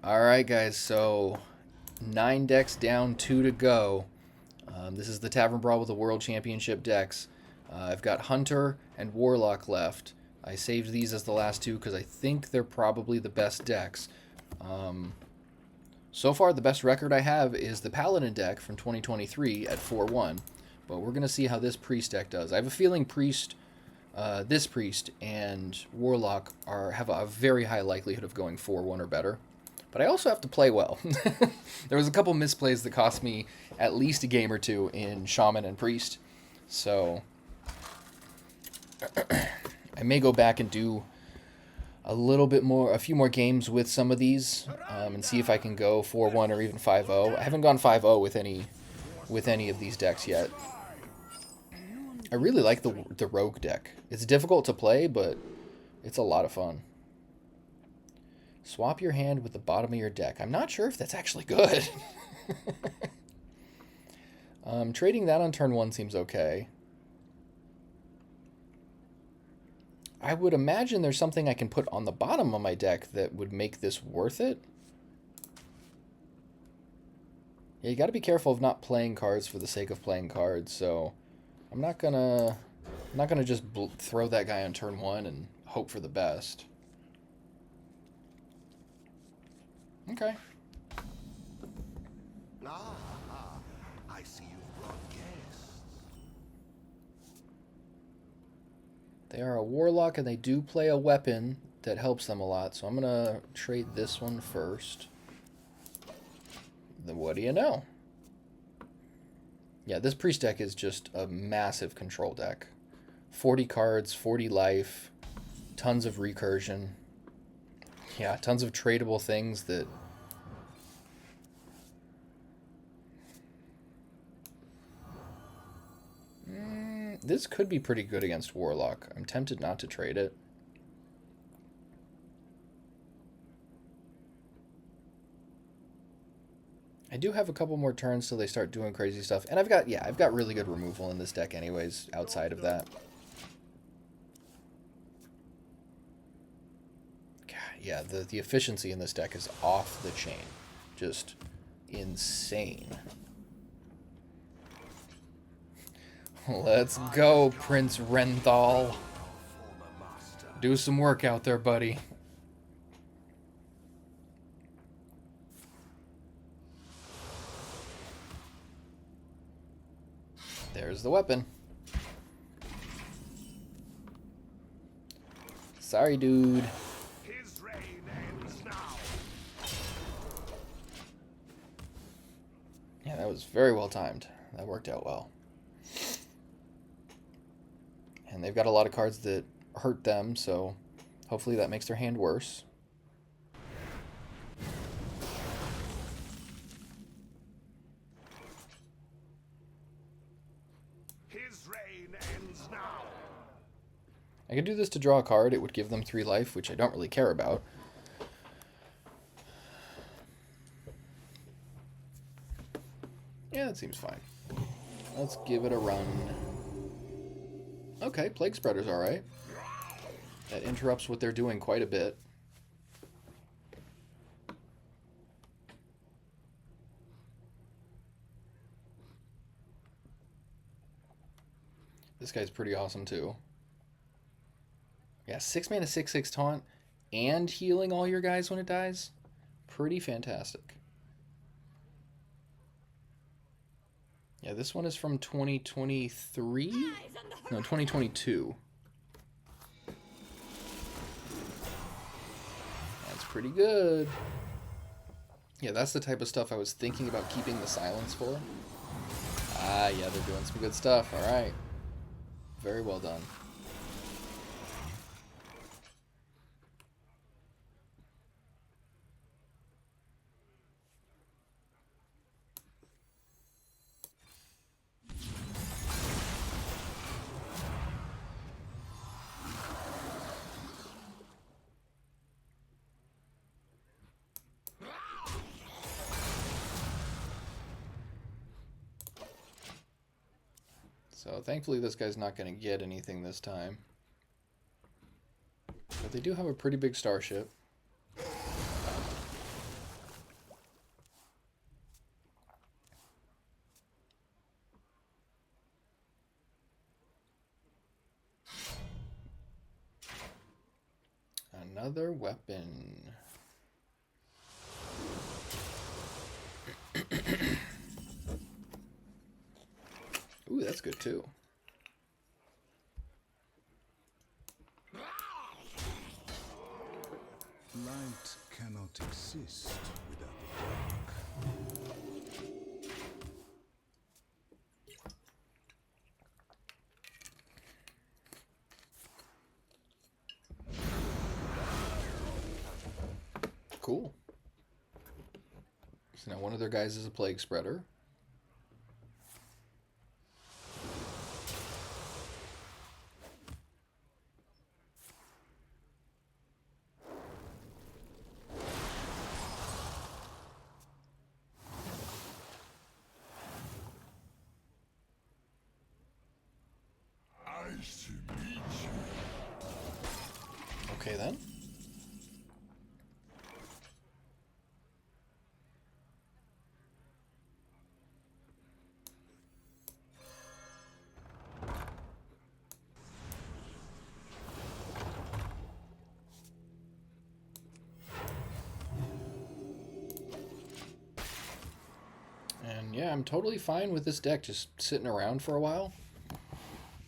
Alright guys, so 9 decks down, 2 to go. This is the Tavern Brawl with the World Championship decks. I've got Hunter and Warlock left. I saved these as the last two because I think they're probably the best decks. So far, the best record I have is the Paladin deck from 2023 at 4-1. But we're going to see how this Priest deck does. I have a feeling this Priest and Warlock have a very high likelihood of going 4-1 or better. But I also have to play well. There was a couple misplays that cost me at least a game or two in Shaman and Priest. So I may go back and do a few more games with some of these, and see if I can go 4-1 or even 5-0. I haven't gone 5-0 with any of these decks yet. I really like the Rogue deck. It's difficult to play, but it's a lot of fun. Swap your hand with the bottom of your deck. I'm not sure if that's actually good. Trading that on turn 1 seems okay. I would imagine there's something I can put on the bottom of my deck that would make this worth it. Yeah, you got to be careful of not playing cards for the sake of playing cards. So I'm not gonna just throw that guy on turn 1 and hope for the best. Okay. I see you've brought guests. They are a Warlock, and they do play a weapon that helps them a lot, so I'm going to trade this one first. Then what do you know? Yeah, this Priest deck is just a massive control deck. 40 cards, 40 life, tons of recursion. Yeah, tons of tradable things that... This could be pretty good against Warlock. I'm tempted not to trade it. I do have a couple more turns till they start doing crazy stuff. And I've got really good removal in this deck anyways, outside of that. God, yeah, the efficiency in this deck is off the chain. Just insane. Let's go, Prince Renthal. Do some work out there, buddy. There's the weapon. Sorry, dude. His reign ends now. Yeah, that was very well timed. That worked out well. And they've got a lot of cards that hurt them, so hopefully that makes their hand worse. His reign ends now. I could do this to draw a card. It would give them 3 life, which I don't really care about. Yeah, that seems fine. Let's give it a run. Okay, Plague Spreader's alright. That interrupts what they're doing quite a bit. This guy's pretty awesome too. Yeah, 6 mana, 6/6 taunt, and healing all your guys when it dies. Pretty fantastic. Yeah, this one is from 2023? No, 2022. That's pretty good. Yeah, that's the type of stuff I was thinking about keeping the silence for. Ah, yeah, they're doing some good stuff. All right. Very well done. So thankfully this guy's not going to get anything this time. But they do have a pretty big starship. Another weapon. Ooh, that's good too. Light cannot exist without the dark. Cool. So now one of their guys is a plague spreader. Okay then. And yeah, I'm totally fine with this deck just sitting around for a while.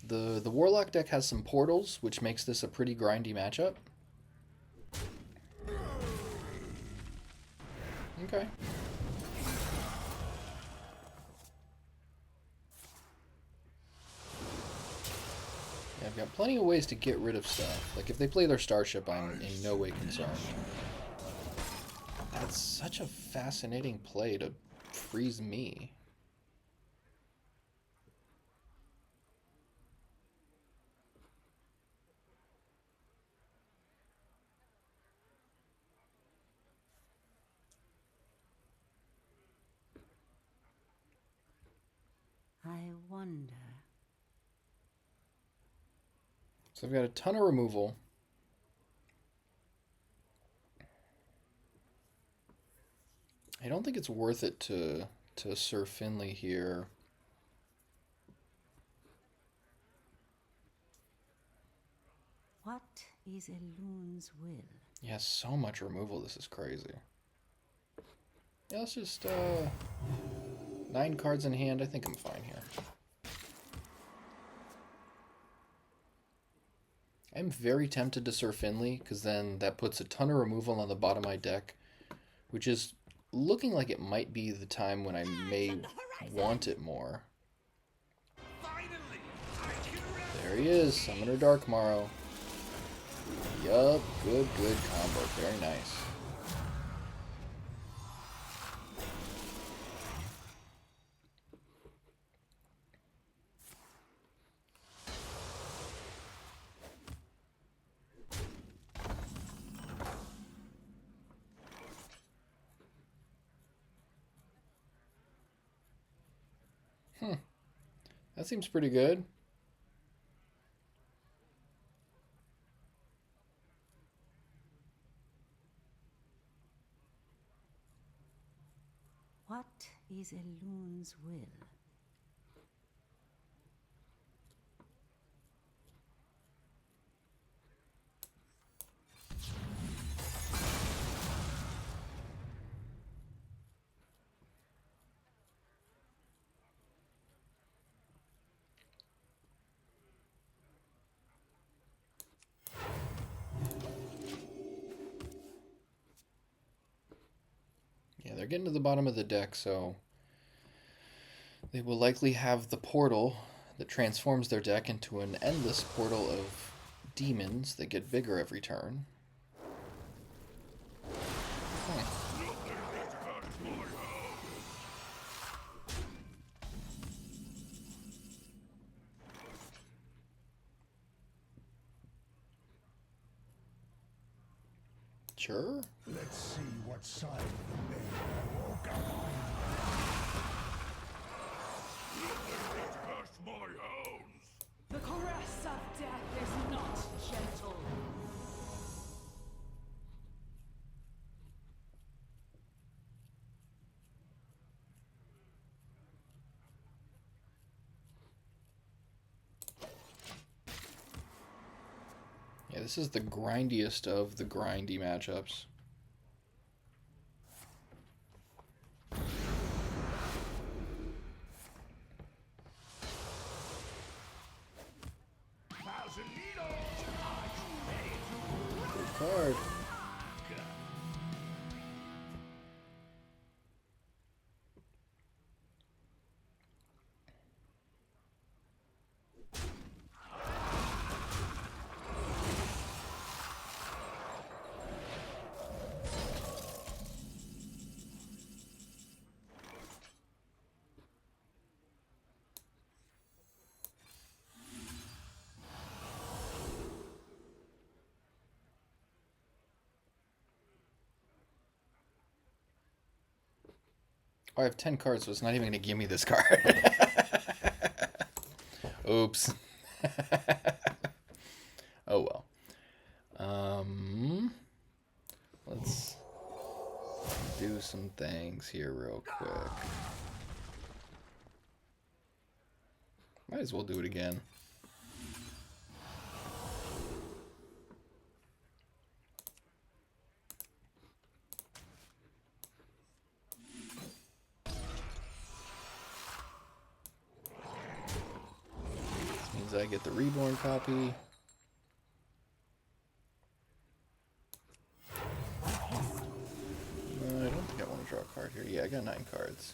The Warlock deck has some portals, which makes this a pretty grindy matchup. Okay. Yeah, I've got plenty of ways to get rid of stuff. Like if they play their Starship, I'm in no way concerned. That's such a fascinating play to freeze me. I wonder. So I've got a ton of removal. I don't think it's worth it to Sir Finley here. What is a loon's will? Yeah, so much removal. This is crazy. Yeah, let's just 9 cards in hand. I think I'm fine here. I'm very tempted to Sir Finley because then that puts a ton of removal on the bottom of my deck, which is looking like it might be the time when I may want it more. There he is, Summoner Darkmorrow. Yup, good combo. Very nice. That seems pretty good. What is a loon's will? Yeah, they're getting to the bottom of the deck, so they will likely have the portal that transforms their deck into an endless portal of demons that get bigger every turn. Sure. Let's see what side of the bed I walk on. Curse my hounds! The caress of death is not gentle. Yeah, This is the grindiest of the grindy matchups. Good card. Oh, I have 10 cards, so it's not even going to give me this card. Oops. Oh well. Let's do some things here real quick. Might as well do it again. I get the reborn copy. I don't think I want to draw a card here. Yeah, I got 9 cards.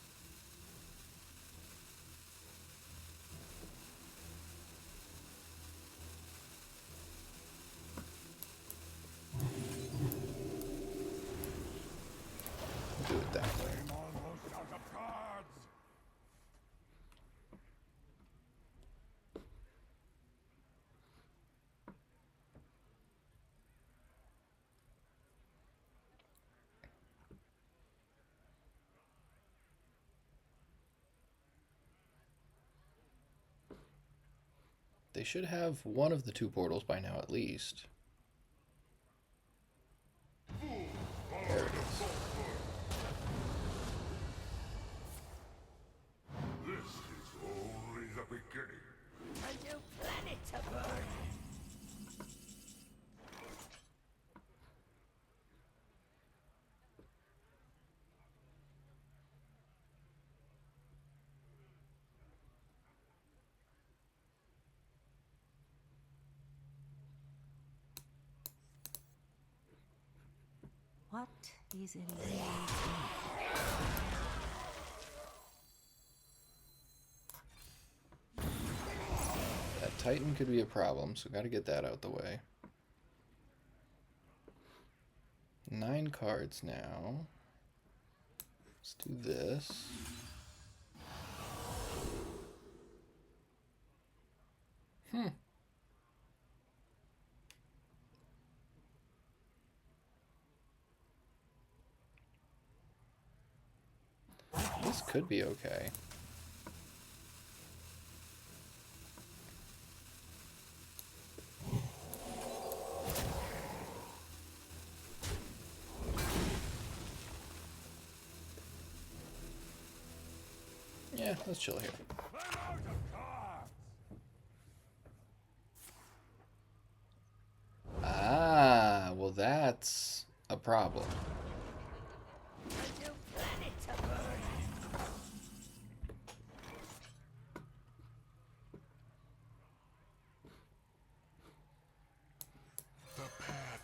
Do it that way. They should have one of the 2 portals by now at least. There it is. This is only the beginning. A new planet to burn. What is illusion's That Titan could be a problem, so gotta get that out the way. 9 cards now. Let's do this. This could be okay. Yeah, let's chill here. Ah, well that's a problem. A new planet to burn.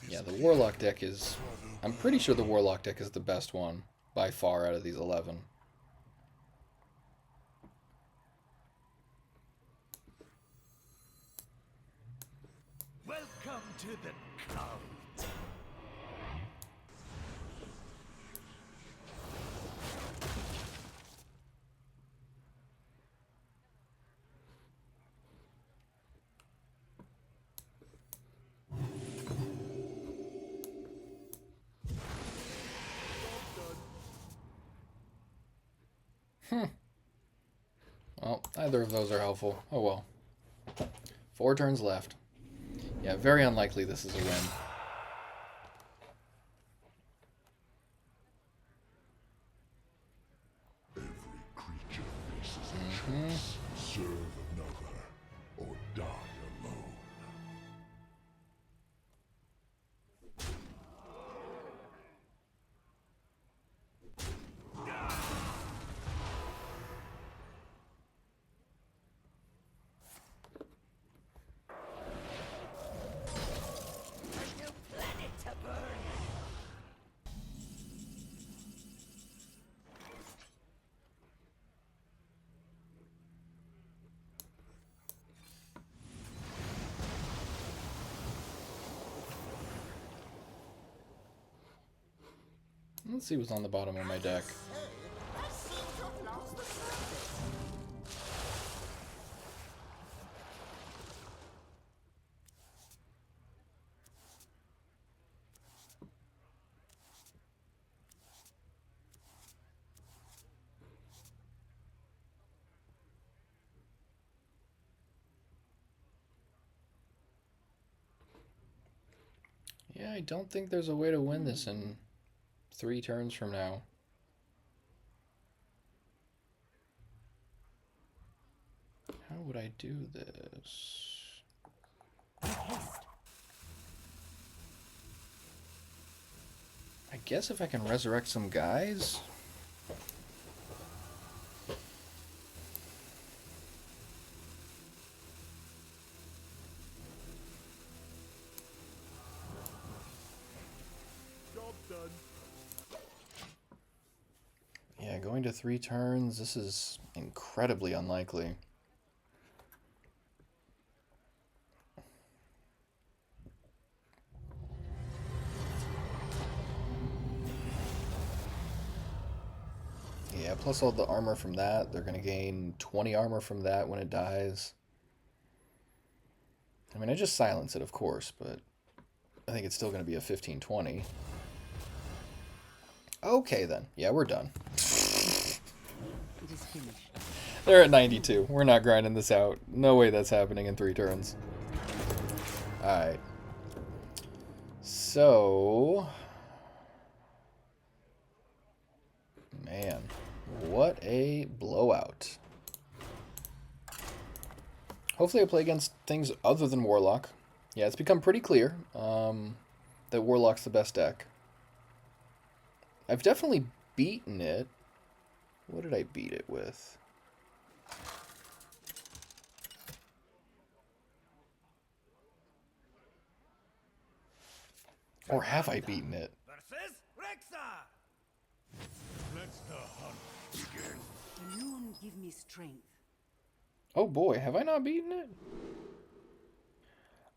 Yeah, the Warlock deck is... I'm pretty sure the Warlock deck is the best one by far out of these 11. Welcome to the cult. Well, neither of those are helpful. Oh well. 4 turns left. Yeah, very unlikely this is a win. Every creature faces a choice. Serve another or die alone. Let's see what's on the bottom of my deck. Yeah, I don't think there's a way to win this in 3 turns from now. How would I do this? I guess if I can resurrect some guys? Yeah, going to 3 turns, this is incredibly unlikely. Yeah, plus all the armor from that. They're going to gain 20 armor from that when it dies. I mean, I just silence it, of course, but I think it's still going to be a 15-20. Okay, then. Yeah, we're done. It is finished. They're at 92. We're not grinding this out. No way that's happening in 3 turns. Alright. So... Man, what a blowout. Hopefully I play against things other than Warlock. Yeah, it's become pretty clear that Warlock's the best deck. I've definitely beaten it. What did I beat it with? Or have I beaten it? Versus Rexa! Let the hunt begin. The moon give me strength. Oh boy, have I not beaten it?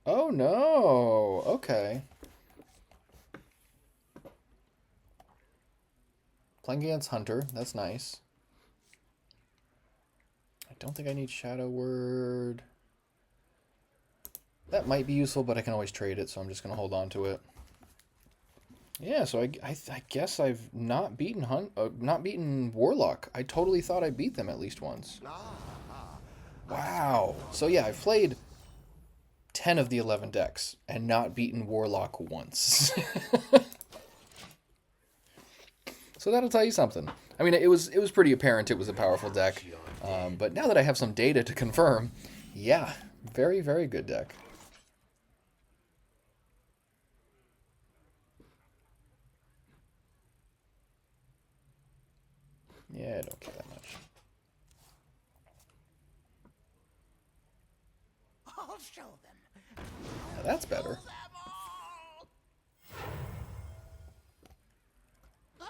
Oh no! Okay. Playing against Hunter, that's nice. I don't think I need Shadow Word. That might be useful, but I can always trade it, so I'm just going to hold on to it. Yeah, so I guess I've not beaten not beaten Warlock. I totally thought I beat them at least once. Wow. So yeah, I've played 10 of the 11 decks and not beaten Warlock once. So that'll tell you something. I mean, it was pretty apparent it was a powerful deck, but now that I have some data to confirm, yeah, very, very good deck. Yeah, I don't care that much. I'll show them. Now that's better. I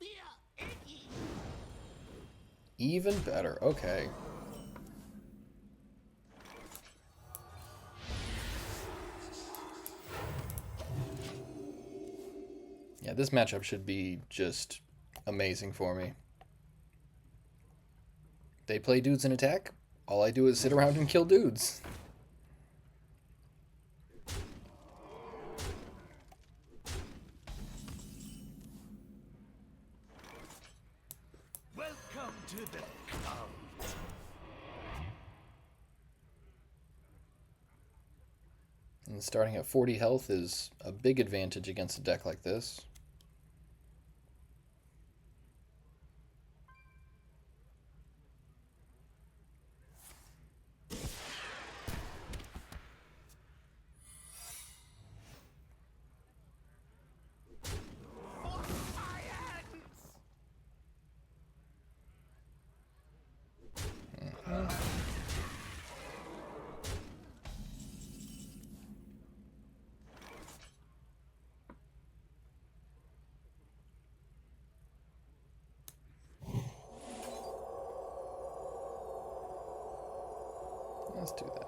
feel icky. Even better. Okay. Yeah, this matchup should be just amazing for me. They play dudes in attack. All I do is sit around and kill dudes. Welcome to the cult. And starting at 40 health is a big advantage against a deck like this. Let's do that.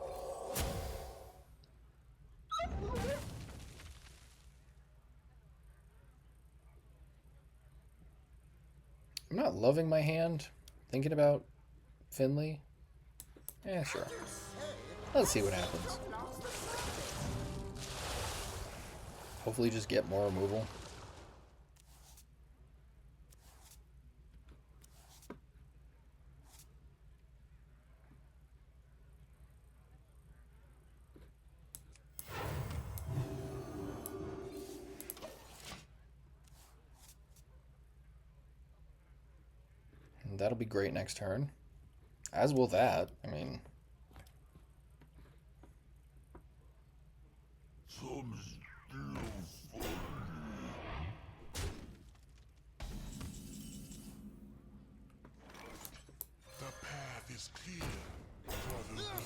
I'm not loving my hand. Thinking about Finley. Yeah, sure. Let's see what happens. Hopefully just get more removal. And that'll be great next turn. As will that. I mean... The path is clear for the world.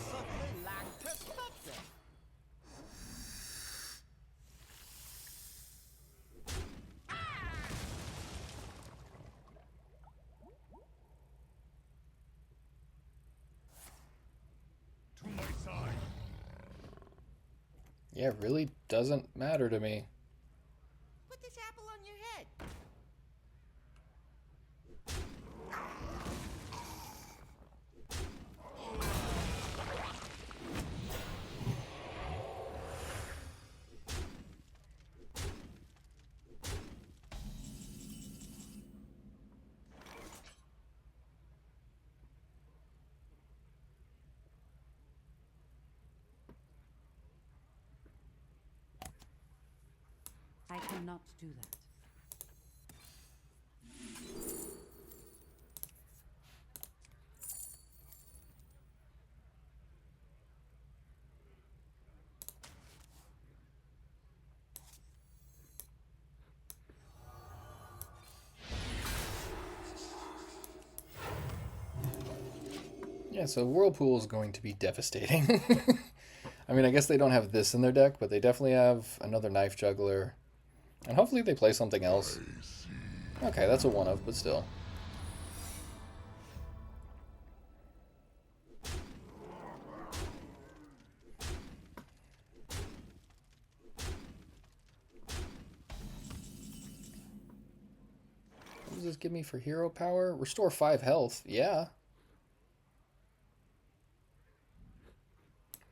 To my side. Yeah, it really doesn't matter to me. Put this apple on your head. I cannot do that. Yeah, so Whirlpool is going to be devastating. I mean, I guess they don't have this in their deck, but they definitely have another Knife Juggler. And hopefully they play something else. Okay, that's a one-of, but still. What does this give me for hero power? Restore 5 health. Yeah.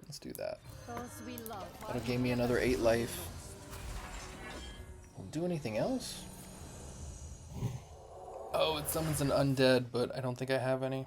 Let's do that. Those we love. That'll give me another 8 life. Will do anything else? Oh, it summons an undead, but I don't think I have any.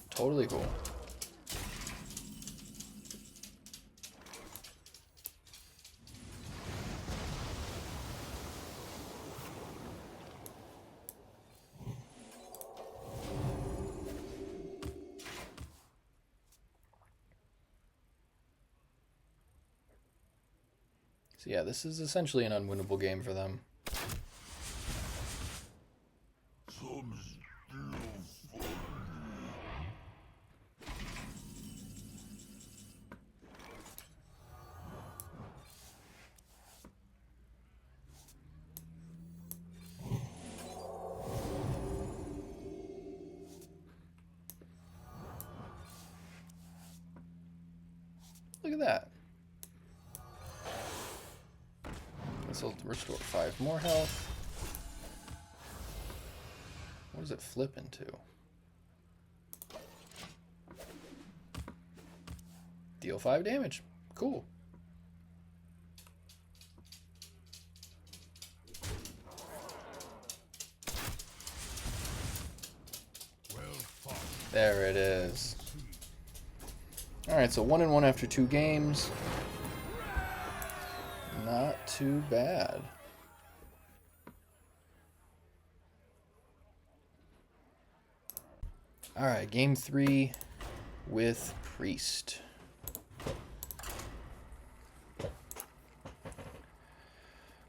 Totally cool. So yeah, this is essentially an unwinnable game for them. Look at that. This will restore 5 more health. What does it flip into? Deal 5 damage. Cool. Well fought. There it is. Alright, so 1-1 after 2 games. Not too bad. Alright, game 3 with Priest.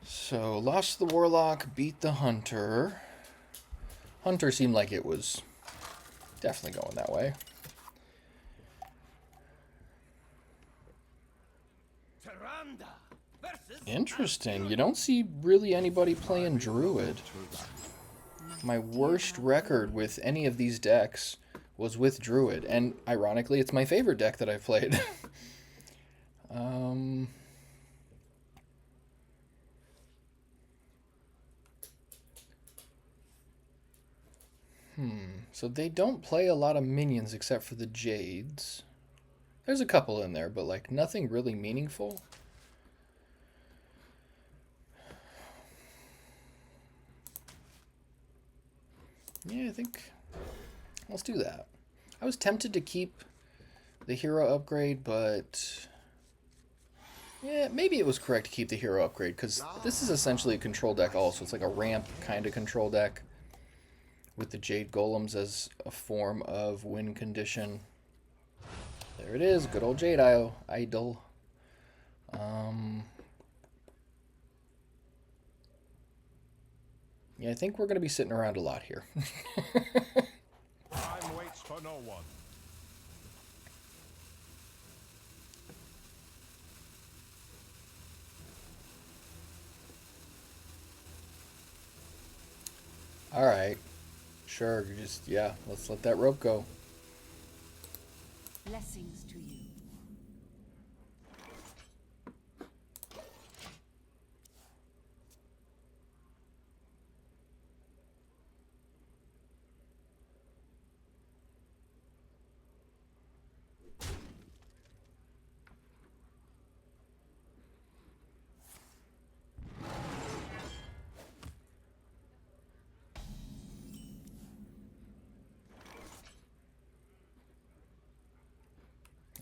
So, lost the Warlock, beat the Hunter. Hunter seemed like it was definitely going that way. Tyrande versus Interesting. You don't see really anybody playing Druid. My worst record with any of these decks was with Druid, and ironically, it's my favorite deck that I've played. So they don't play a lot of minions except for the Jades. There's a couple in there, but like nothing really meaningful. Yeah, I think let's do that. I was tempted to keep the hero upgrade, but yeah, maybe it was correct to keep the hero upgrade because this is essentially a control deck also. It's like a ramp kind of control deck with the Jade Golems as a form of win condition. There it is, good old Jade Idol. Yeah, I think we're going to be sitting around a lot here. time waits for no one. Alright. Sure, yeah, let's let that rope go. Blessings to you.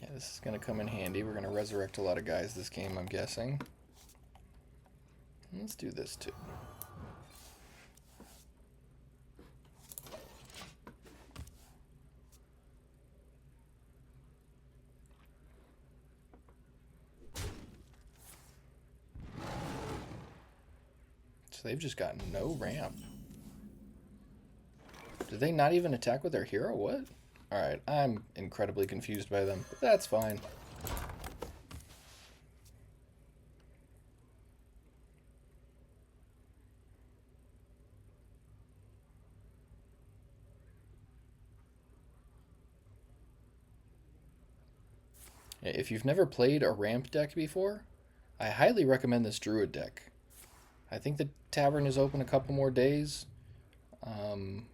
Yeah, this is going to come in handy. We're going to resurrect a lot of guys this game, I'm guessing. Let's do this too. So they've just got no ramp. Did they not even attack with their hero? What? Alright, I'm incredibly confused by them, but that's fine. If you've never played a ramp deck before, I highly recommend this Druid deck. I think the Tavern is open a couple more days,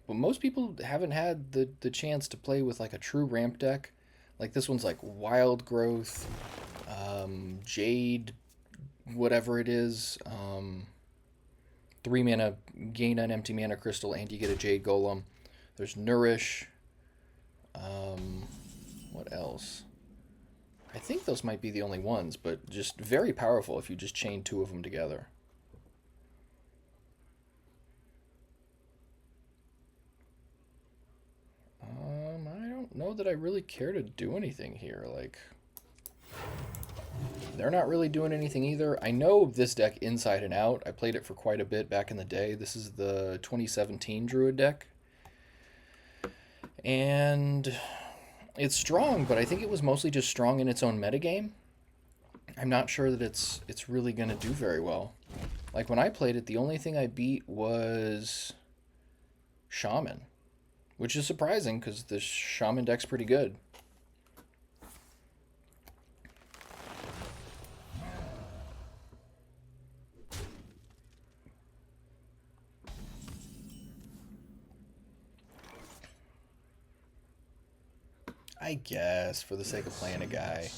but most people haven't had the chance to play with like a true ramp deck. Like this one's like Wild Growth, Jade, whatever it is, 3 mana, gain an empty mana crystal, and you get a Jade Golem. There's Nourish. What else? I think those might be the only ones, but just very powerful if you just chain 2 of them together. I don't know that I really care to do anything here. Like, they're not really doing anything either. I know this deck inside and out. I played it for quite a bit back in the day. This is the 2017 Druid deck. And it's strong, but I think it was mostly just strong in its own metagame. I'm not sure that it's really going to do very well. Like, when I played it, the only thing I beat was Shaman, which is surprising because the Shaman deck's pretty good. I guess, for the sake of playing a guy.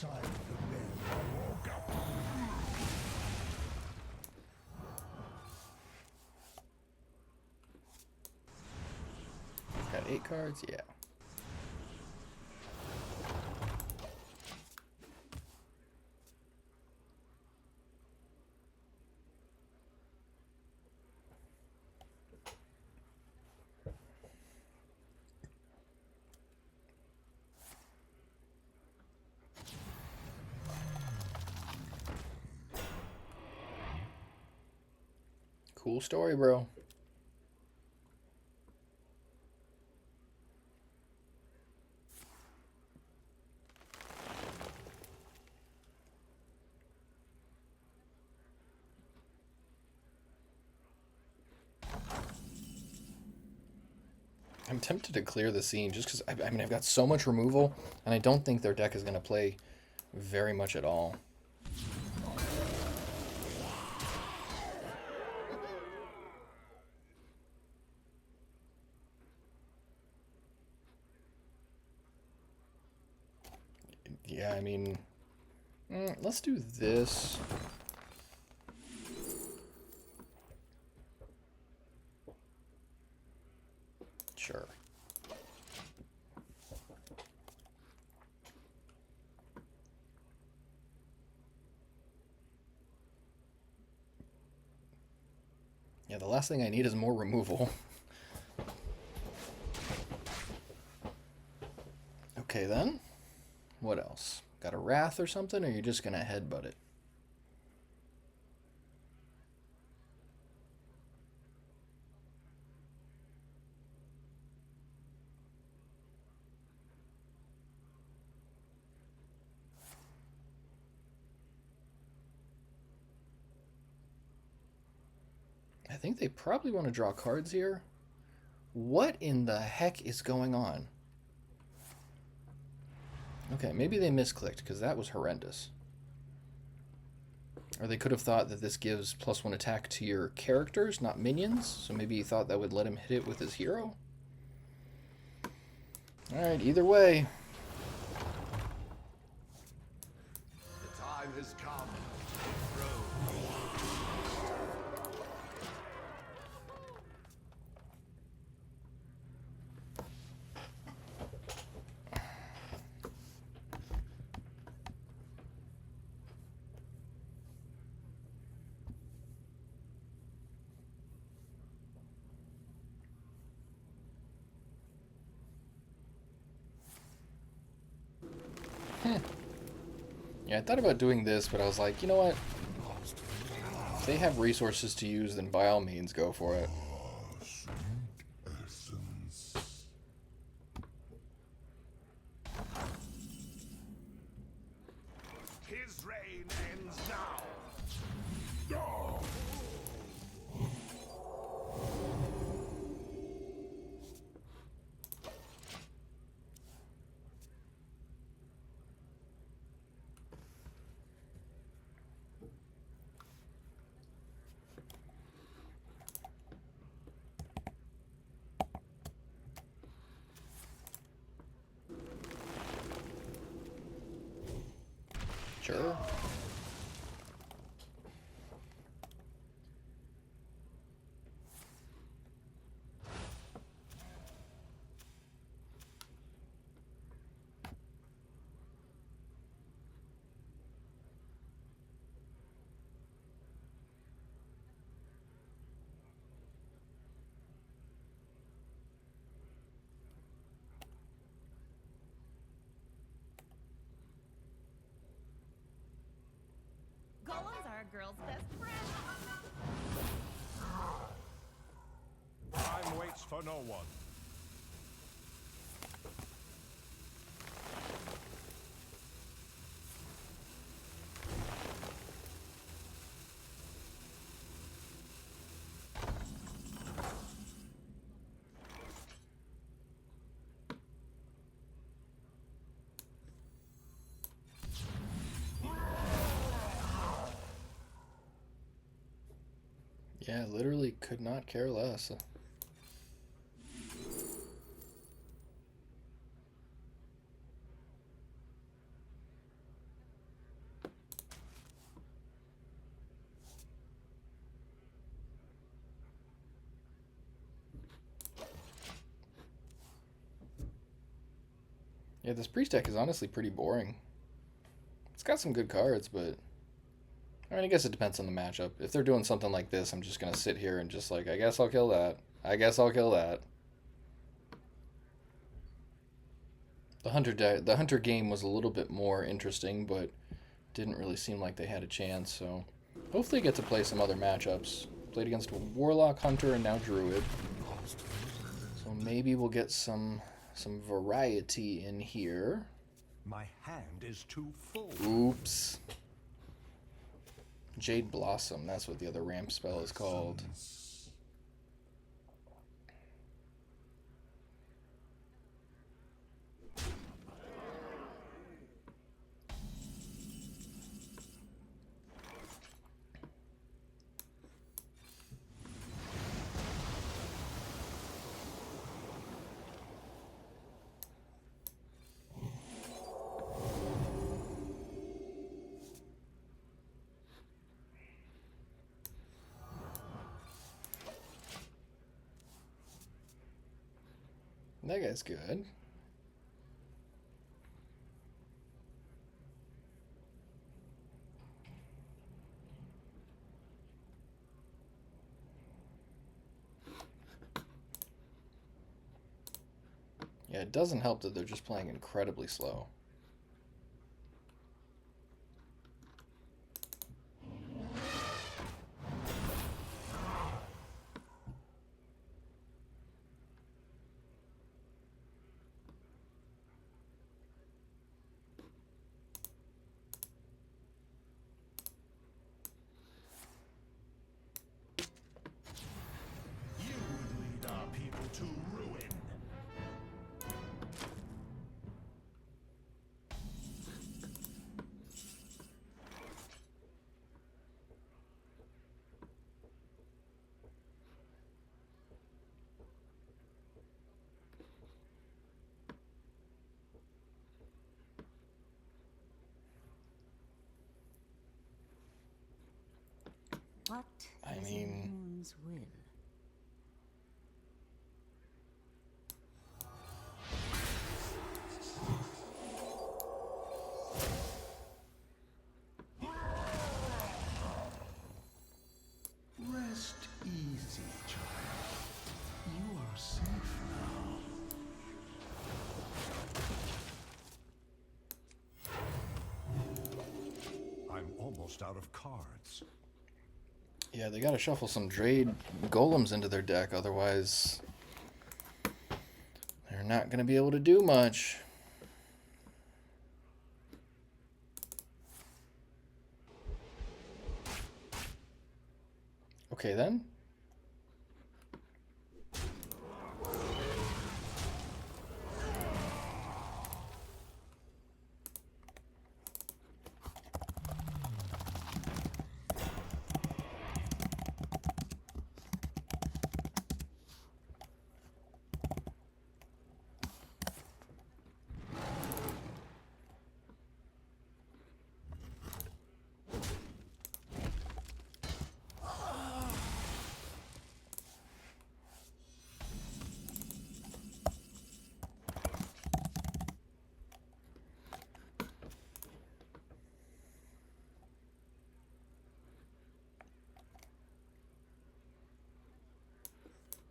Got 8 cards? Yeah. Cool story, bro. I'm tempted to clear the scene just because, I mean, I've got so much removal, and I don't think their deck is going to play very much at all. Yeah, I mean, let's do this. Sure. Yeah, the last thing I need is more removal. Okay, then. What else? Got a Wrath or something, or are you just going to headbutt it? I think they probably want to draw cards here. What in the heck is going on? Okay, maybe they misclicked, because that was horrendous. Or they could have thought that this gives +1 attack to your characters, not minions. So maybe he thought that would let him hit it with his hero. Alright, either way. The time has come. Yeah, I thought about doing this, but I was like, you know what? If they have resources to use, then by all means, go for it. His reign ends now. Sure. Golems are a girl's best friend. Time waits for no one. Yeah, literally could not care less. Yeah, this priest deck is honestly pretty boring. It's got some good cards, but I mean, I guess it depends on the matchup. If they're doing something like this, I'm just gonna sit here and just like, I guess I'll kill that. I guess I'll kill that. The hunter game was a little bit more interesting, but didn't really seem like they had a chance. So hopefully, get to play some other matchups Played against a Warlock, Hunter, and now Druid. So maybe we'll get some variety in here. My hand is too full. Oops. Jade Blossom, that's what the other ramp spell is called. That guy's good. Yeah, it doesn't help that they're just playing incredibly slow. You lead our people to ruin. What I is mean- Moon's will? Rest easy, child. You are safe now. I'm almost out of cards. Yeah, they gotta shuffle some Jade Golems into their deck, otherwise they're not gonna be able to do much. Okay then.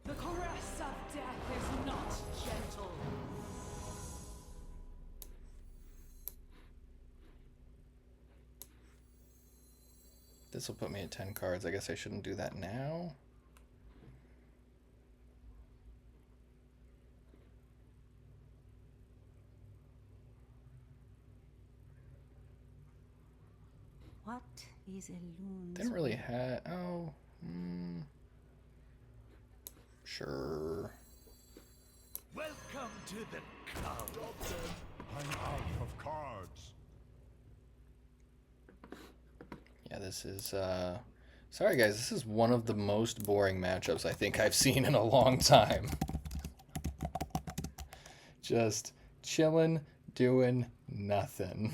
The caress of death is not gentle. This will put me at 10 cards. I guess I shouldn't do that now. What is Elun's They don't really will? have. Oh. Sure. Welcome to the club. I'm out of cards. Yeah, this is. Sorry, guys. This is one of the most boring matchups I think I've seen in a long time. Just chilling, doing nothing.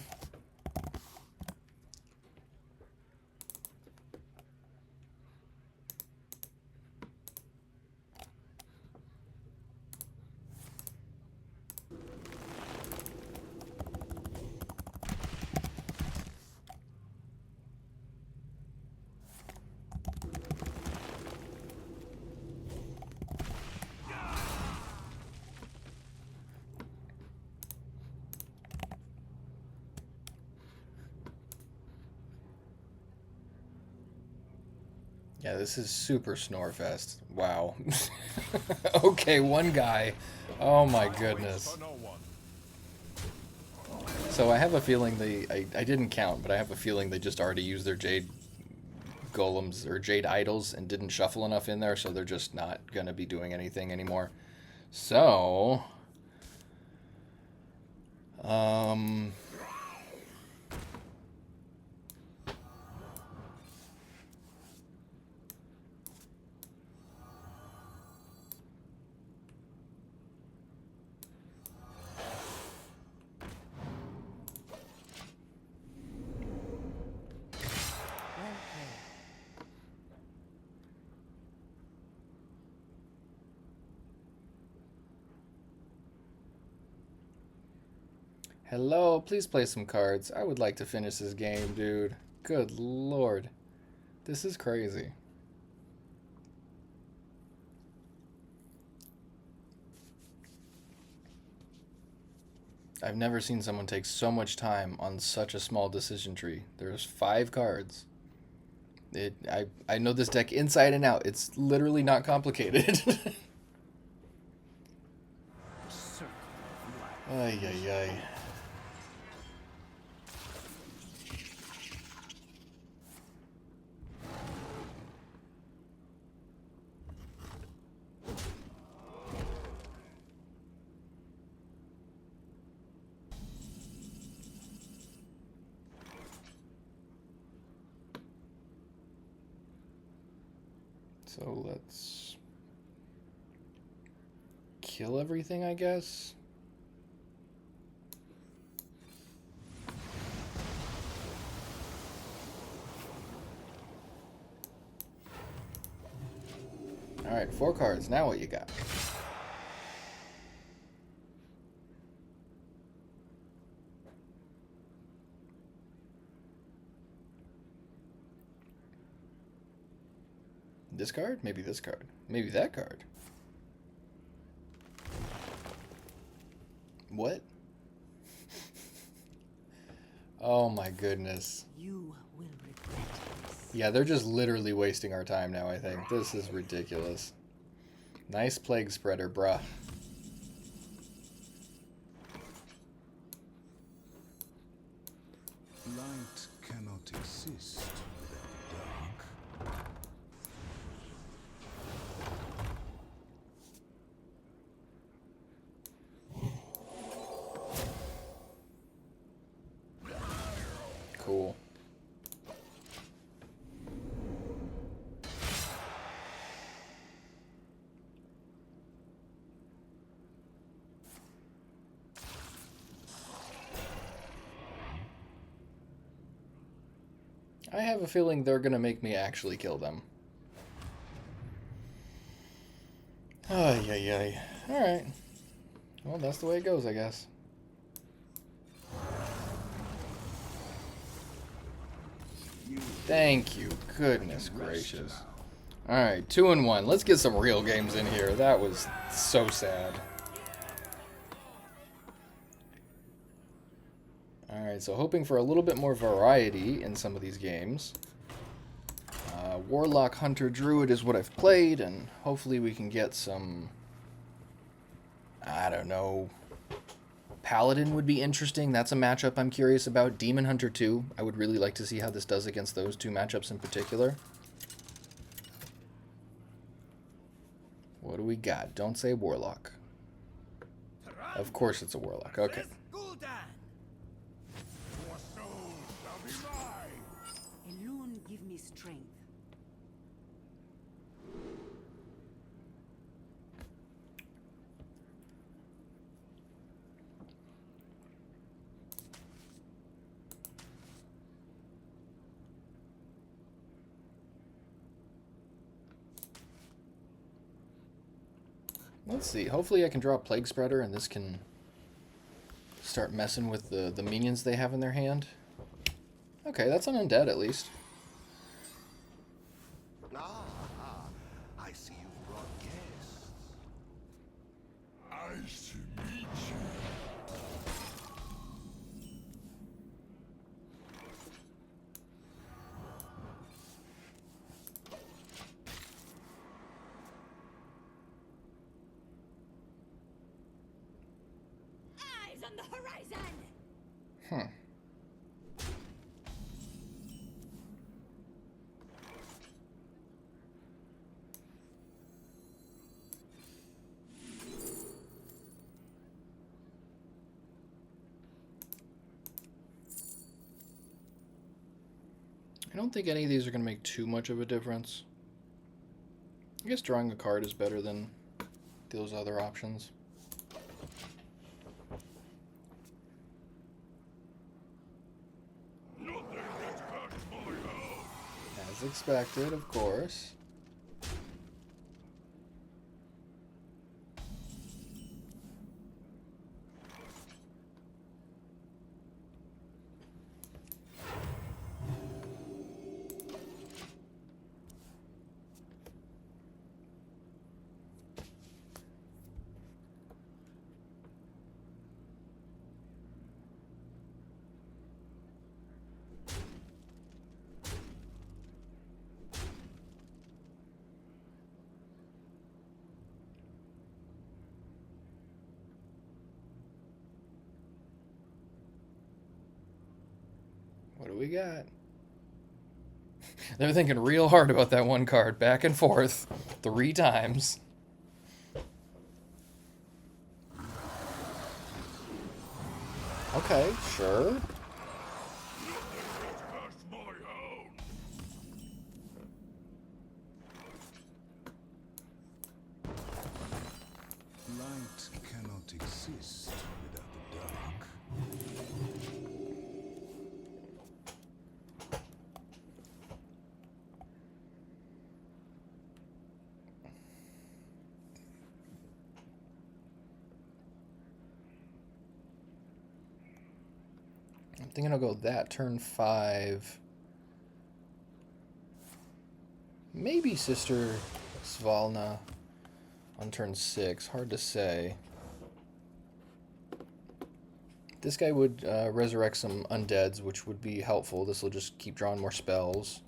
Yeah, this is super Snorefest. Wow. Okay, one guy. Oh my goodness. So I have a feeling I didn't count, but I have a feeling they just already used their Jade Golems or Jade Idols and didn't shuffle enough in there, so they're just not going to be doing anything anymore. So, Well played. hello, please play some cards. I would like to finish this game, dude. Good lord. This is crazy. I've never seen someone take so much time on such a small decision tree. There's 5 cards. I know this deck inside and out. It's literally not complicated. Ay, ay, ay. So let's kill everything, I guess. All right, 4 cards. Now what you got? This card? Maybe this card. Maybe that card. What? Oh my goodness. You will regret this. Yeah, they're just literally wasting our time now, I think. This is ridiculous. Nice Plague Spreader, bruh. Light cannot exist without dark. Cool. I have a feeling they're gonna make me actually kill them. Ay, ay, ay. Alright. Well, that's the way it goes, I guess. Thank you. Goodness gracious. Alright, 2 and 1. Let's get some real games in here. That was so sad. Alright, so hoping for a little bit more variety in some of these games. Warlock, Hunter, Druid is what I've played, and hopefully we can get some... I don't know... Paladin would be interesting. That's a matchup I'm curious about. Demon Hunter 2. I would really like to see how this does against those 2 matchups in particular. What do we got? Don't say Warlock. Of course it's a Warlock. Okay. Elune, give me strength. Let's see. Hopefully I can draw a Plague Spreader and this can start messing with the minions they have in their hand. Okay, that's an undead at least. Ah, I see you brought guests. Nice to meet you. on the horizon! Hmm. I don't think any of these are going to make too much of a difference. I guess drawing a card is better than those other options. As expected, of course. What do we got? They're thinking real hard about that one card, back and forth, 3 times. Okay, sure. Light cannot exist without the dark. I'm thinking I'll go that turn 5. Maybe Sister Svalna on turn 6. Hard to say. This guy would resurrect some undeads, which would be helpful. This will just keep drawing more spells.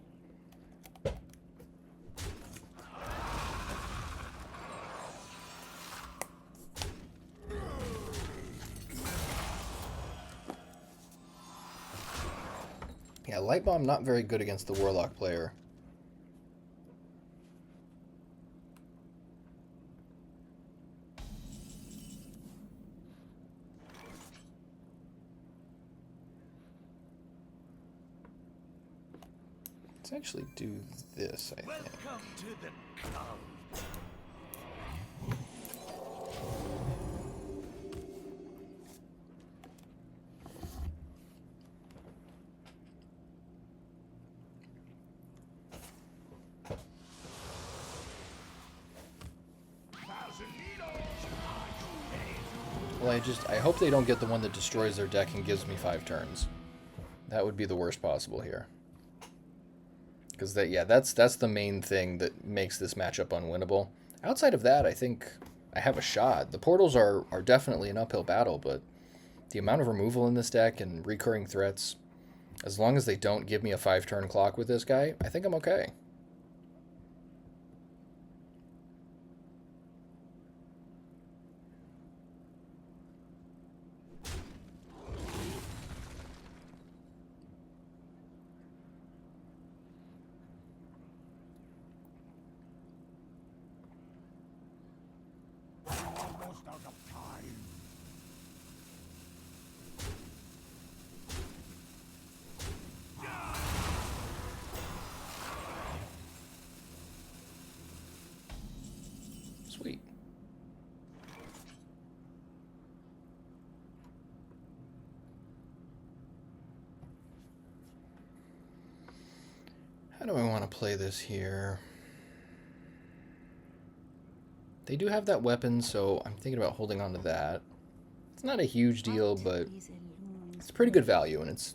Yeah, Light Bomb not very good against the Warlock player. Let's actually do this, I think. Welcome to the cult. Well, I hope they don't get the one that destroys their deck and gives me 5 turns. That would be the worst possible here. Because that's the main thing that makes this matchup unwinnable. Outside of that, I think I have a shot. The portals are definitely an uphill battle, but the amount of removal in this deck and recurring threats, as long as they don't give me a 5-turn clock with this guy, I think I'm okay. Almost out of time. Sweet. How do I want to play this here? They do have that weapon, so I'm thinking about holding on to that. It's not a huge deal, but it's pretty good value, and it's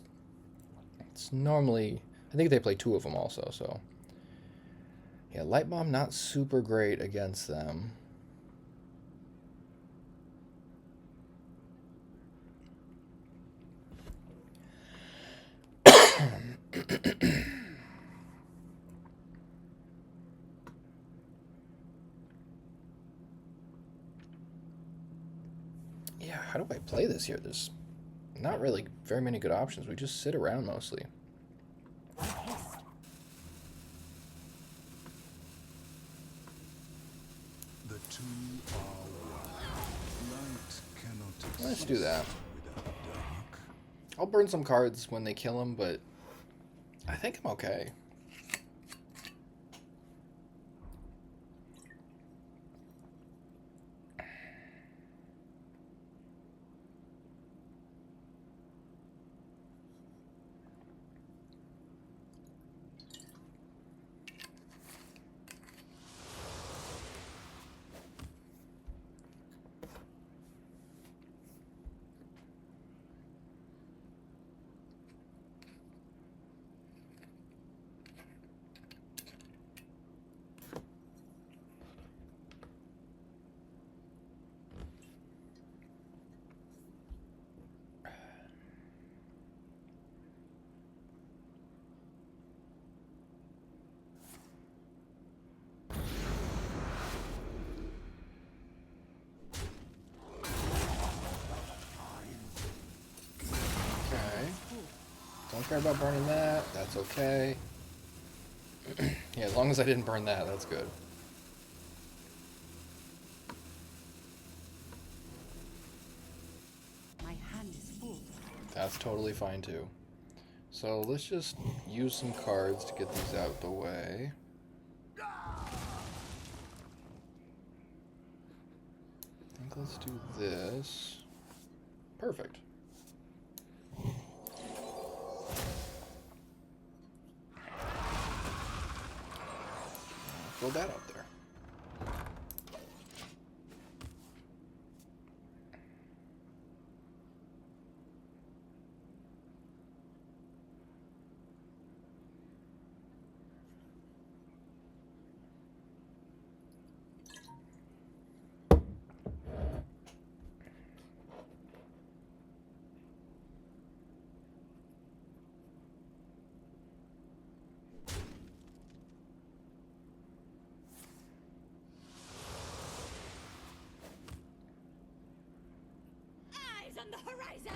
normally... I think they play 2 of them also, so... Yeah, Light Bomb not super great against them. How do I play this here? There's not really very many good options. We just sit around mostly. The two are one. Light cannot Let's do that. exist without dark. I'll burn some cards when they kill him, but I think I'm okay. Don't care about burning that. That's okay. Yeah, as long as I didn't burn that, that's good. My hand is full. That's totally fine too. So let's just use some cards to get these out the way. I think let's do this. Perfect. Throw that out there. Eyes on the horizon!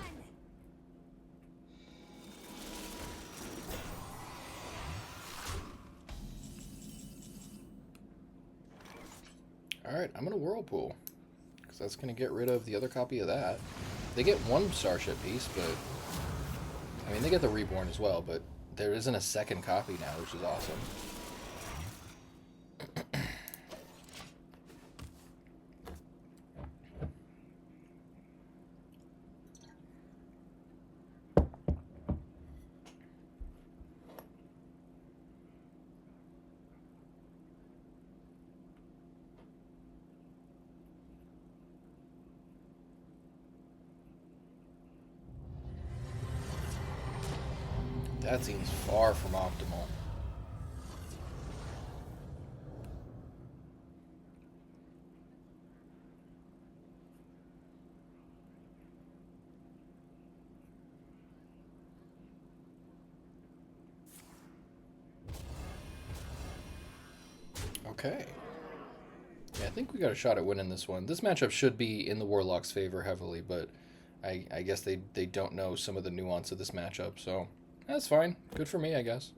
Alright, I'm gonna Whirlpool. Because that's gonna get rid of the other copy of that. They get one Starship piece, but... I mean, they get the Reborn as well, but there isn't a second copy now, which is awesome. That seems far from optimal. Okay. Yeah, I think we got a shot at winning this one. This matchup should be in the Warlock's favor heavily, but I guess they don't know some of the nuance of this matchup, so that's fine. Good for me, I guess.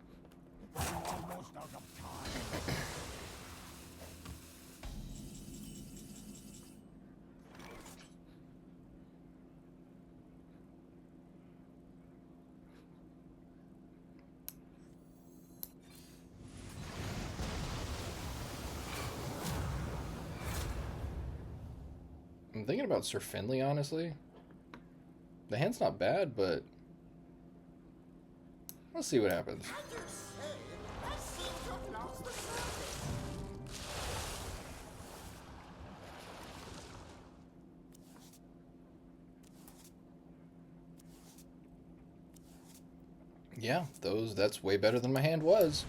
I'm thinking about Sir Finley, honestly. The hand's not bad, but let's see what happens. Yeah, that's way better than my hand was.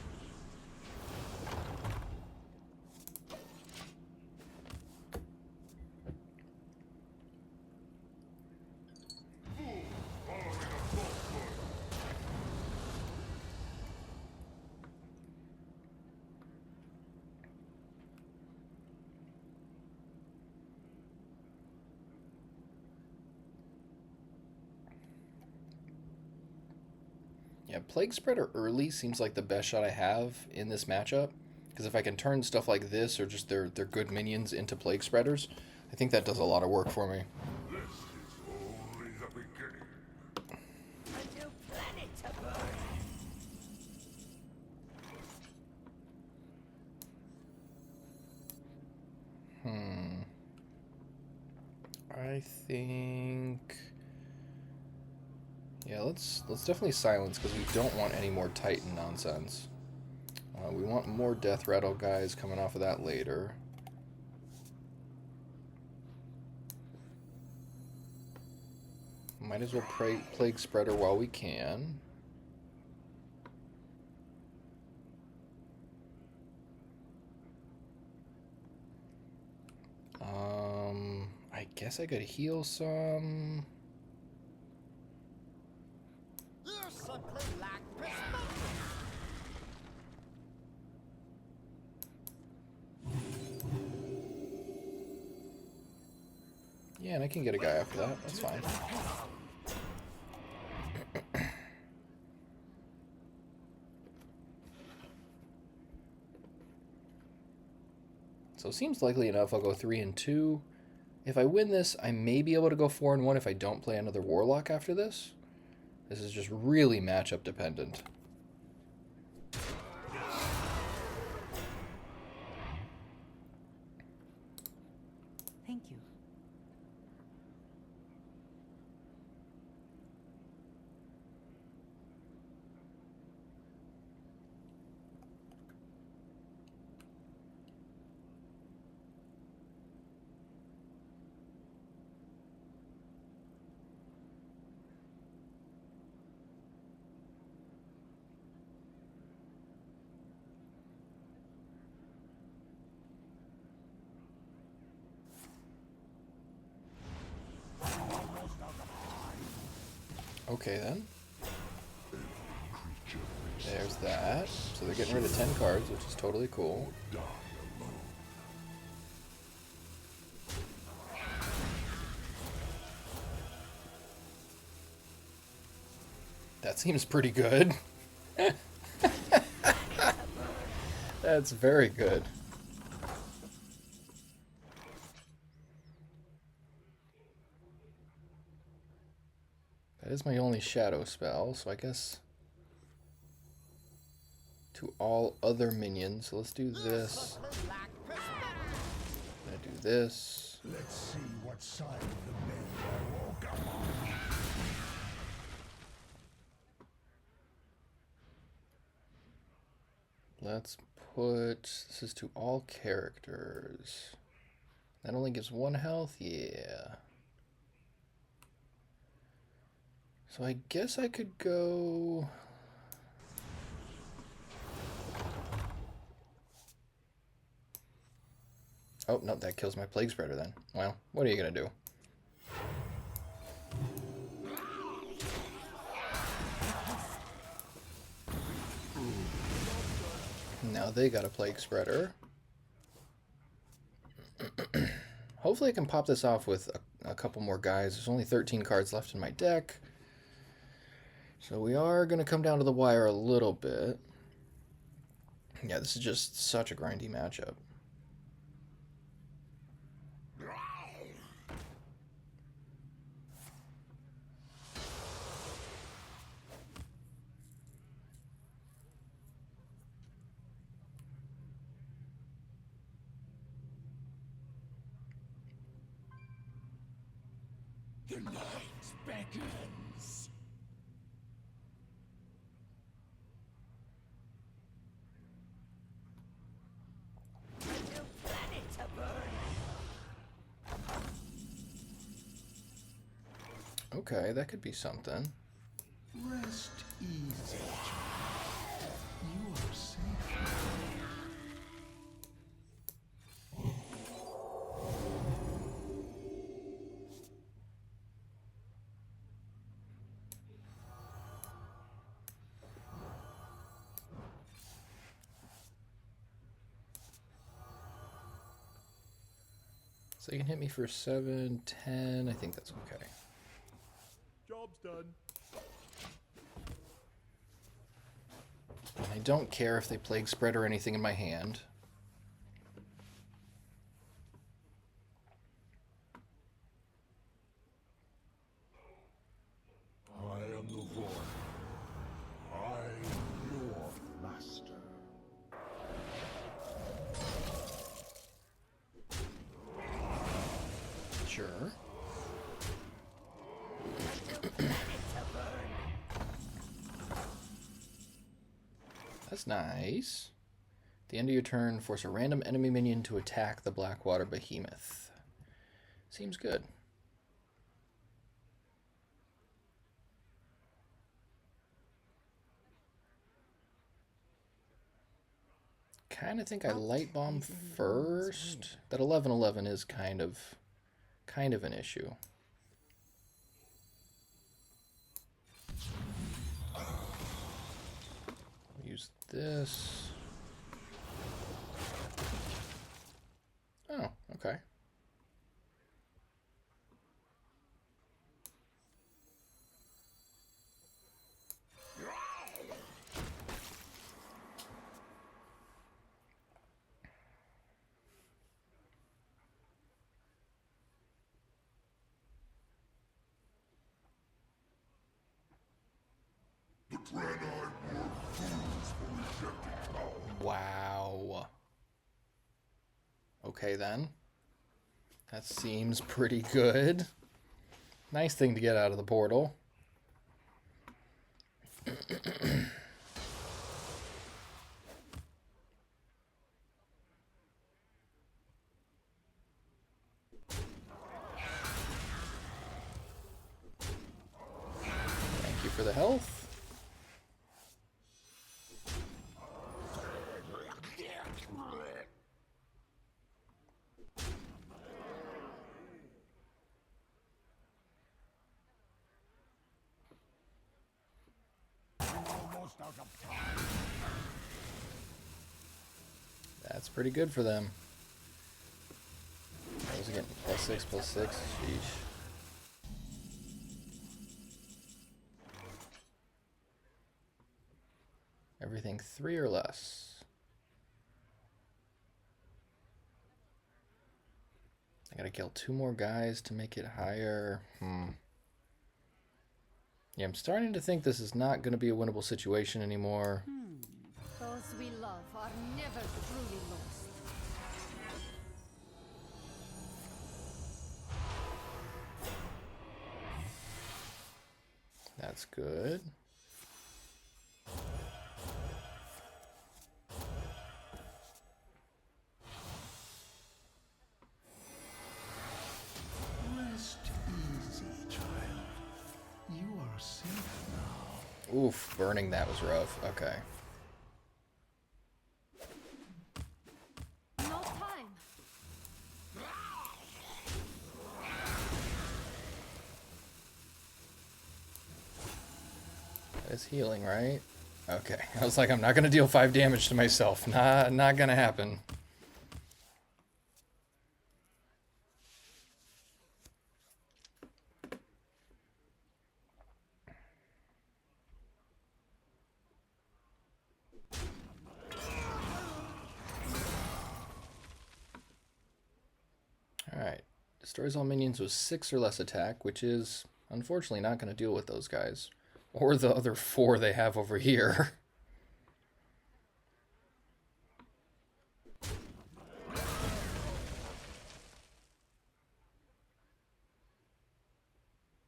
Yeah, Plague Spreader early seems like the best shot I have in this matchup. Because if I can turn stuff like this or just their good minions into Plague Spreaders, I think that does a lot of work for me. This is only the beginning. A new planet to burn. I think... Yeah, let's definitely silence because we don't want any more Titan nonsense. We want more Death Rattle guys coming off of that later. Might as well Plague Spreader while we can. I guess I could heal some. You're simply like perspective. Yeah, and I can get a guy after that. That's fine. So it seems likely enough I'll go 3 and 2. If I win this, I may be able to go 4 and 1 if I don't play another Warlock after this. This is just really matchup dependent. Thank you. Okay then. There's that. So they're getting rid of 10 cards, which is totally cool. That seems pretty good. That's very good. That is my only shadow spell, so I guess to all other minions. So let's do this. I'm gonna do this. Let's see what side of the bed I woke up on. Let's put this is to all characters. That only gives 1 health, yeah. So I guess I could go. Oh, no, that kills my Plague Spreader then. Well, what are you going to do? Now they got a Plague Spreader. Hopefully I can pop this off with a couple more guys. There's only 13 cards left in my deck. So we are going to come down to the wire a little bit. Yeah, this is just such a grindy matchup. The night beckons. A new planet to burn. Okay, that could be something. Rest easy, child. You are safe. So you can hit me for 7, 10. I think that's okay. Job's done. I don't care if they Plague Spread or anything in my hand. I am the void. I am your master. Sure. That's nice. At the end of your turn, force a random enemy minion to attack the Blackwater Behemoth. Seems good. Kind of think I Light Bomb first. That 11/11 is kind of an issue. Use this. Oh, okay. Wow. Okay then. That seems pretty good. Nice thing to get out of the portal. Thank you for the health. That's pretty good for them. I was getting +6/+6. Sheesh. Everything 3 or less. I gotta kill 2 more guys to make it higher. Yeah, I'm starting to think this is not going to be a winnable situation anymore. Those we love are never truly lost. That's good. Rest easy, child. You are safe now. Oof, burning that was rough. Okay. No time. That is healing, right? Okay. I was like, I'm not going to deal 5 damage to myself. Not going to happen. Alright. Destroys all minions with 6 or less attack, which is unfortunately not going to deal with those guys. Or the other 4 they have over here.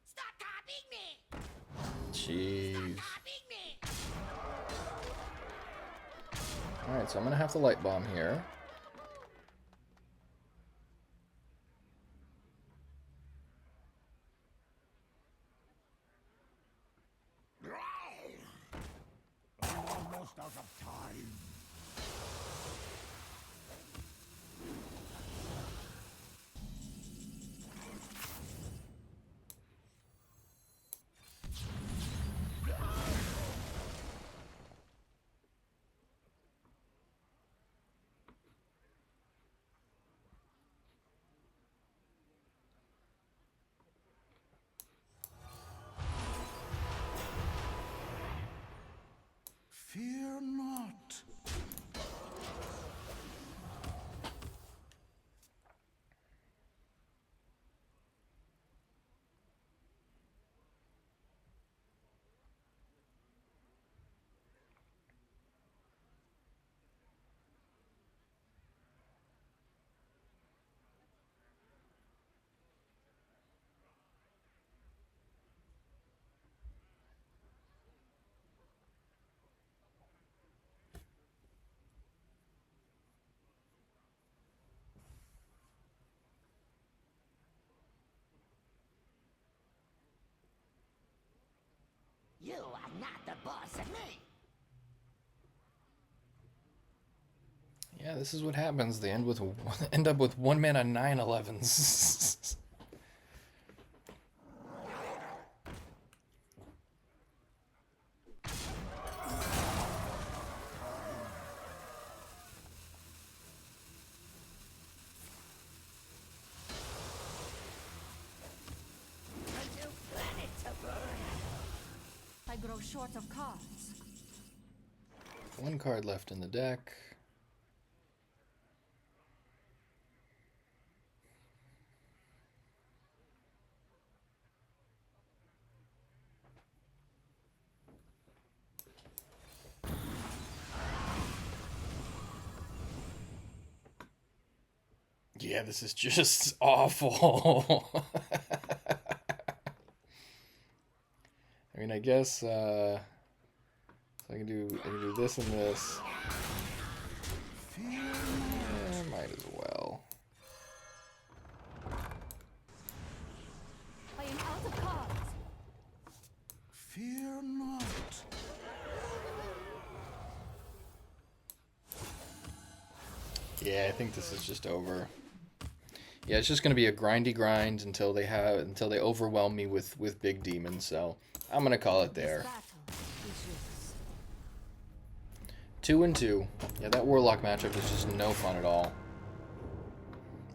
Stop copying me! Jeez. Copying me! Alright, so I'm going to have to Light Bomb here. Almost out of time. Fear not. You are not the boss of me. Yeah, this is what happens. They end up with 1 mana 9/11s. A new planet to burn. I grow short of cards. 1 card left in the deck. Yeah, this is just awful. I mean, I guess so I can do this and this. Might as well. I am out of cards. Fear not. Yeah, I think this is just over. Yeah, it's just gonna be a grindy grind until they overwhelm me with big demons. So I'm gonna call it there. Battle is yours. 2 and 2. Yeah, that Warlock matchup is just no fun at all.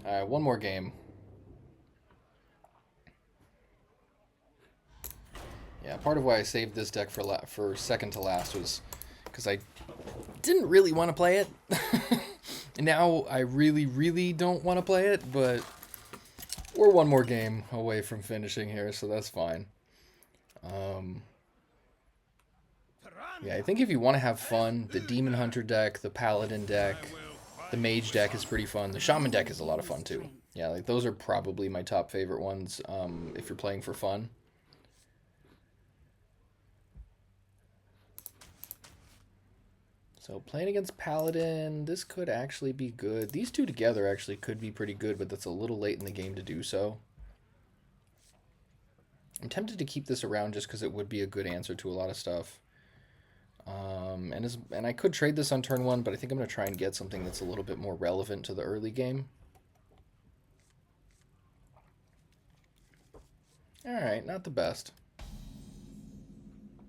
All right, one more game. Yeah, part of why I saved this deck for second to last was because I didn't really want to play it. And now I really, really don't want to play it, but we're one more game away from finishing here, so that's fine. Yeah, I think if you want to have fun, the Demon Hunter deck, the Paladin deck, the Mage deck is pretty fun. The Shaman deck is a lot of fun too. Yeah, like those are probably my top favorite ones if you're playing for fun. So playing against Paladin, this could actually be good. These two together actually could be pretty good, but that's a little late in the game to do so. I'm tempted to keep this around just because it would be a good answer to a lot of stuff. And I could trade this on turn 1, but I think I'm going to try and get something that's a little bit more relevant to the early game. Alright, not the best.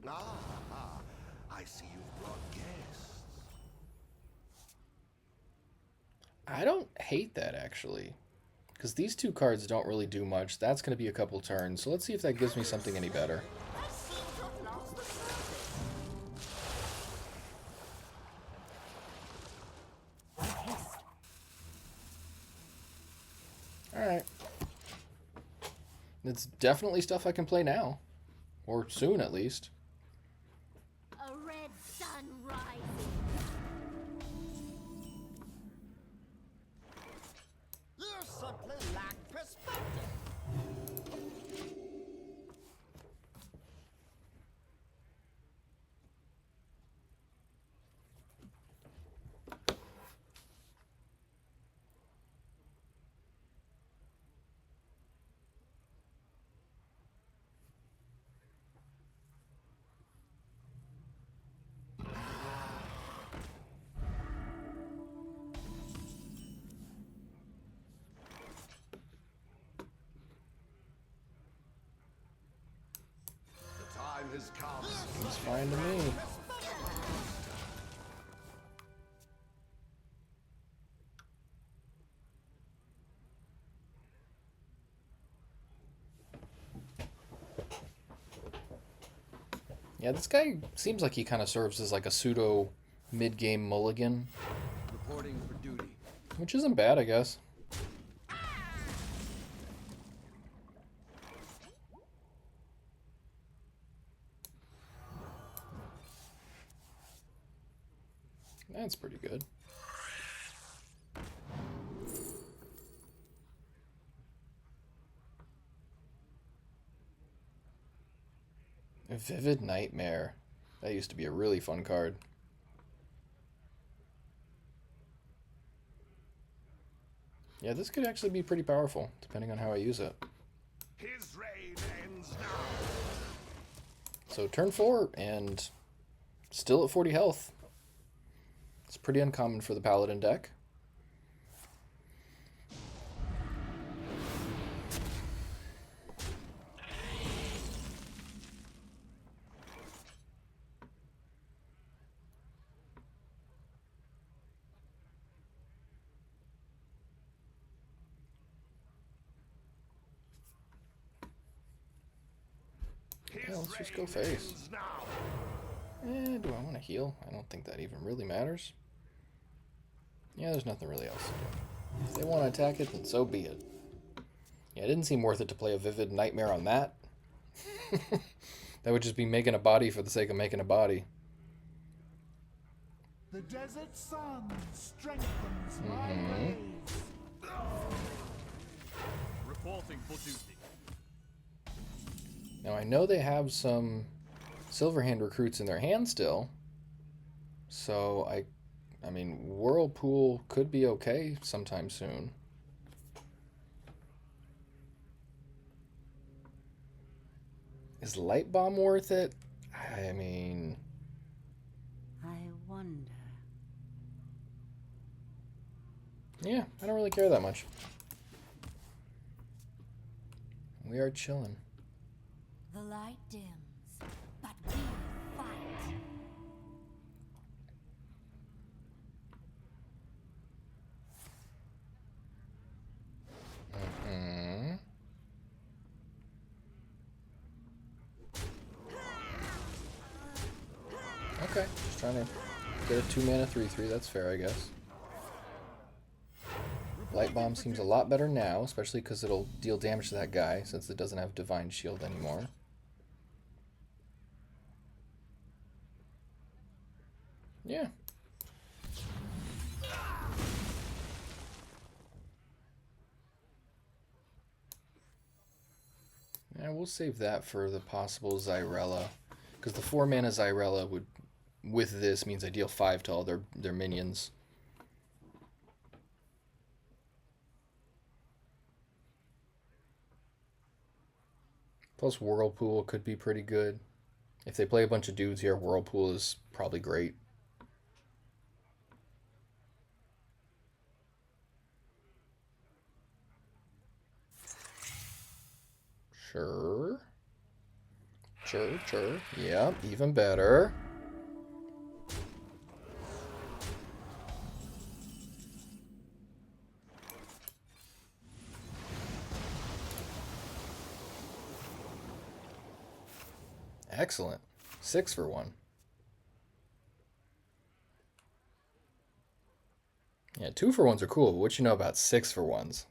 I see you've brought guests. I don't hate that, actually. Because these two cards don't really do much. That's going to be a couple turns, so let's see if that gives me something any better. I seem to have lost the surface. Alright. It's definitely stuff I can play now. Or soon, at least. A red sun rising. You simply lack perspective. The time has come. It's fine to me. Yeah, this guy seems like he kind of serves as like a pseudo mid-game mulligan, Reporting for duty. which isn't bad, I guess. That's pretty good. A Vivid Nightmare. That used to be a really fun card. Yeah, this could actually be pretty powerful, depending on how I use it. His reign ends now. So turn 4 and still at 40 health. It's pretty uncommon for the Paladin deck. Yeah, let's just go face. Do I want to heal? I don't think that even really matters. Yeah, there's nothing really else to do. If they want to attack it, then so be it. Yeah, it didn't seem worth it to play a Vivid Nightmare on that. That would just be making a body for the sake of making a body. The desert sun strengthens my ways. Reporting for duty. Now I know they have some Silverhand recruits in their hand still. So I mean, Whirlpool could be okay sometime soon. Is Light Bomb worth it? I mean... I wonder. Yeah, I don't really care that much. We are chilling. The light dims, but we fight. Okay, just trying to get a 2-mana 3/3. That's fair, I guess. Light Bomb seems a lot better now, especially because it'll deal damage to that guy, since it doesn't have Divine Shield anymore. Yeah. Yeah, we'll save that for the possible Xyrella. Because the 4-mana Xyrella would, with this, means I deal 5 to all their minions. Plus Whirlpool could be pretty good. If they play a bunch of dudes here, Whirlpool is probably great. Sure. Sure. Yeah, even better. Excellent. 6 for 1. Yeah, 2 for 1s are cool, but what you know about 6 for 1s?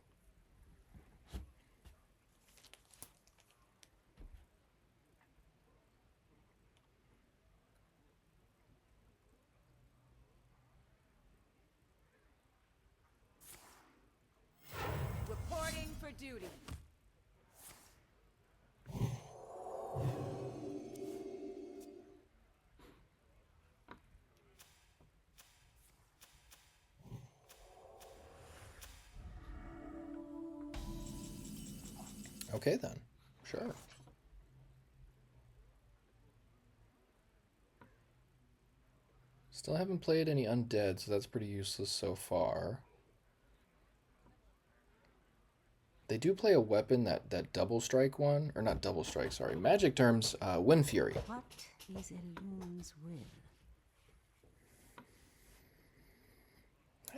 Reporting for duty. Okay then. Sure. Still haven't played any undead, so that's pretty useless so far. They do play a weapon, that double strike one, or not double strike, sorry. Magic terms, Wind Fury. What is Elun's will?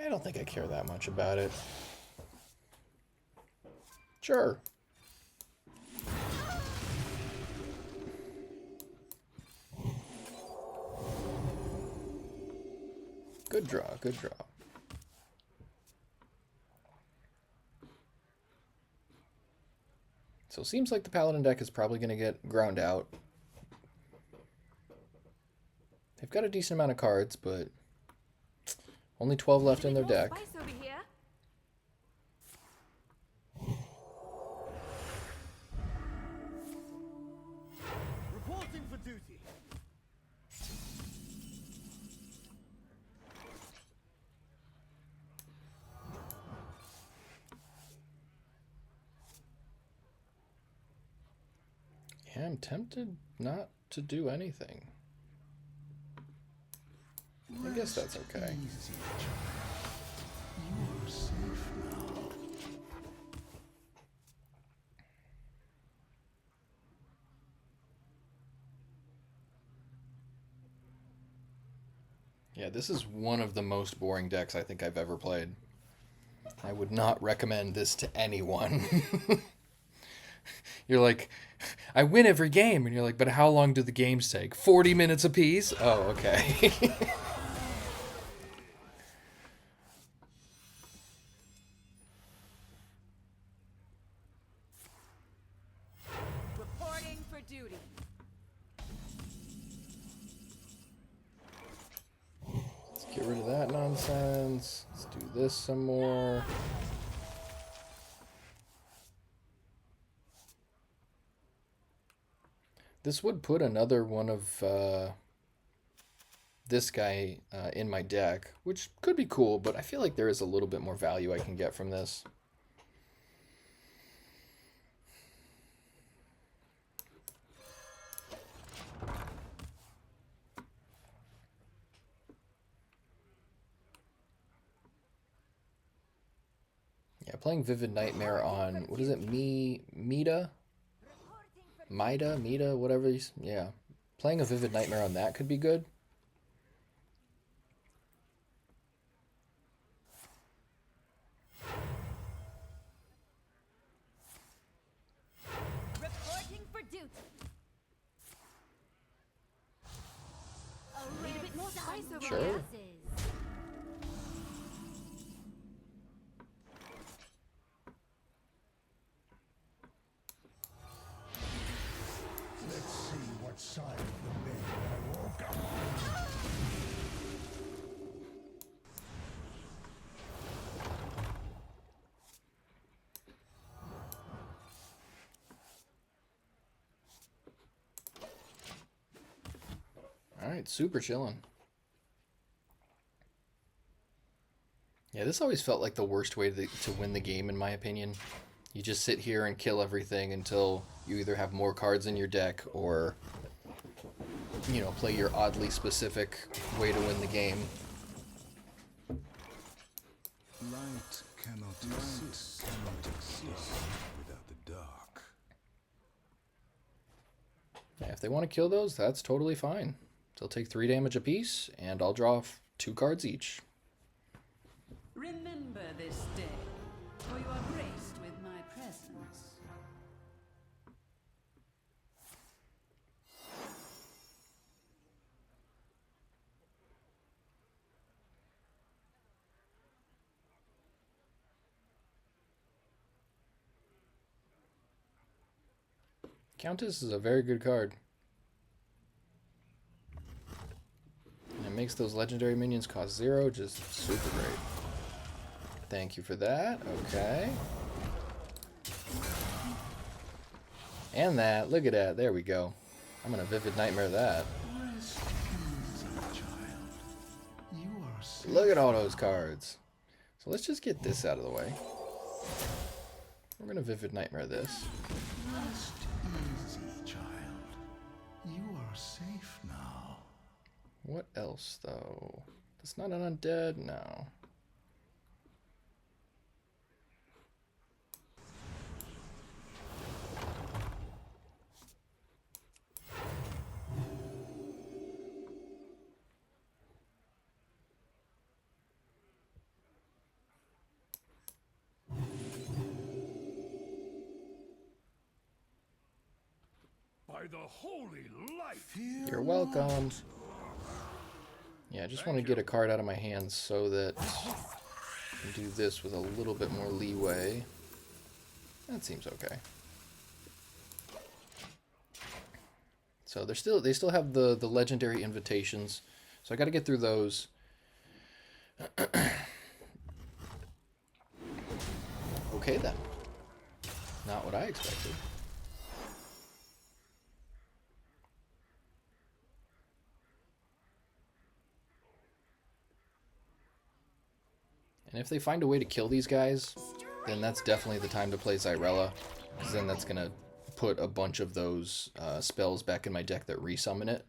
I don't think I care that much about it. Sure. Good draw, good draw. So it seems like the Paladin deck is probably going to get ground out. They've got a decent amount of cards, but only 12 left in their deck. Spice over here. Reporting for duty. Yeah, I'm tempted not to do anything. I guess that's okay. Easy, child. You are safe now. Yeah, this is one of the most boring decks I think I've ever played. I would not recommend this to anyone. You're like, I win every game, and you're like, but how long do the games take? 40 minutes apiece? Oh, okay. Reporting for duty. Let's get rid of that nonsense. Let's do this some more. This would put another one of this guy in my deck, which could be cool, but I feel like there is a little bit more value I can get from this. Yeah, playing Vivid Nightmare on, what is it, Mida, whatever, yeah. Playing a Vivid Nightmare on that could be good. Reporting for duty. A little bit more spice over Sure. our asses. Let's see what side of the bed I woke up on. Alright, super chillin'. Yeah, this always felt like the worst way to win the game, in my opinion. You just sit here and kill everything until you either have more cards in your deck or, you know, play your oddly specific way to win the game. Light cannot exist without the dark. Yeah, if they want to kill those, that's totally fine. They'll take 3 damage apiece, and I'll draw 2 cards each. Remember this day, for you are graced with my presence. Countess is a very good card. And it makes those legendary minions cost 0, just super great. Thank you for that. Okay. And that. Look at that. There we go. I'm going to Vivid Nightmare that. Rest easy, child. You are safe. Look at all those cards. So let's just get this out of the way. We're going to Vivid Nightmare this. Rest easy, child. You are safe now. What else, though? That's not an undead? No. By the holy light. You're welcome. Yeah, I just want to get a card out of my hands so that I can do this with a little bit more leeway. That seems okay. So they still have the legendary invitations. So I got to get through those. Okay then. Not what I expected. And if they find a way to kill these guys, then that's definitely the time to play Xyrella, because then that's going to put a bunch of those spells back in my deck that resummon it.